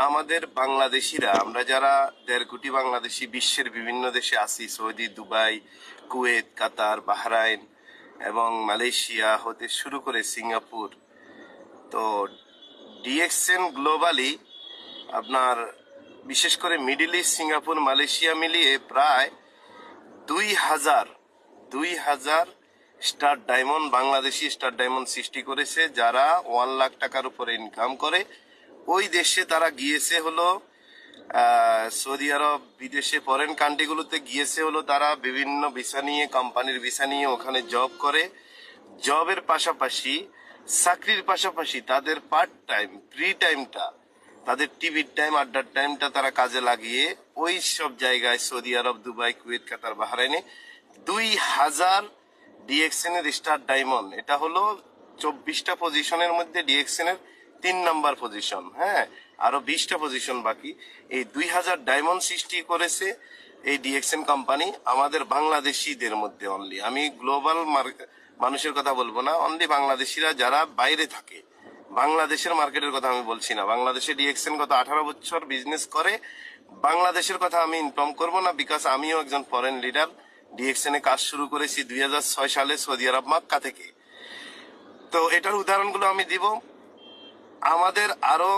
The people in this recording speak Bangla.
আমাদের বাংলাদেশিরা, আমরা যারা 1.5 কোটি বাংলাদেশি বিশ্বের বিভিন্ন দেশে আছি, সৌদি, দুবাই, কুয়েত, কাতার, বাহরাইন এবং মালয়েশিয়া হতে শুরু করে সিঙ্গাপুর, তো ডিএক্সএন গ্লোবালি আপনার বিশেষ করে মিডল ইস্ট, সিঙ্গাপুর, মালয়েশিয়া মিলিয়ে প্রায় 2,000 star diamond, Bangladeshi star diamond সৃষ্টি করেছে, যারা 1 লাখ টাকার উপরে ইনকাম করে। ওই দেশে তারা গিয়েছে হলো সৌদি আরব, বিদেশে ফরেন কান্ট্রিগুলোতে গিয়েছে হলো তারা বিভিন্ন ভিসা নিয়ে, কোম্পানির ভিসা নিয়ে ওখানে জব করে। জবের পাশাপাশি, চাকরির পাশাপাশি তাদের পার্ট টাইম, ফ্রি টাইমটা, তাদের টিভির টাইম, আড্ডার টাইমটা তারা কাজে লাগিয়ে ওই সব জায়গায় সৌদি আরব, দুবাই, কুয়েত, কাতার, বাহরাইনে 2,000 ডিএক্সএন এর স্টার ডায়মন্ড, এটা হলো 24টা পজিশনের মধ্যে ডিএক্সএন এর 3 নাম্বার পজিশন। হ্যাঁ, আরো 20টা পজিশন বাকি। এই 2,000 ডায়মন্ড সৃষ্টি করেছে এই ডিএক্সএন কোম্পানি আমাদের বাংলাদেশিদের মধ্যে অনলি। আমি গ্লোবাল মানুষের কথা বলবো না, অনলি বাংলাদেশিরা যারা বাইরে থাকে, বাংলাদেশের মার্কেটের কথা আমি বলছি না। বাংলাদেশে ডিএক্সএন গত 18 বছর বিজনেস করে, বাংলাদেশের কথা আমি ইনফর্ম করবো না, বিকজ আমিও একজন ফরেন লিডার। ডিএক্সএন এ কাজ শুরু করেছি 2006 সালে সৌদি আরব, মক্কা থেকে। তো এটার উদাহরণগুলো আমি দিব। আমাদের আরো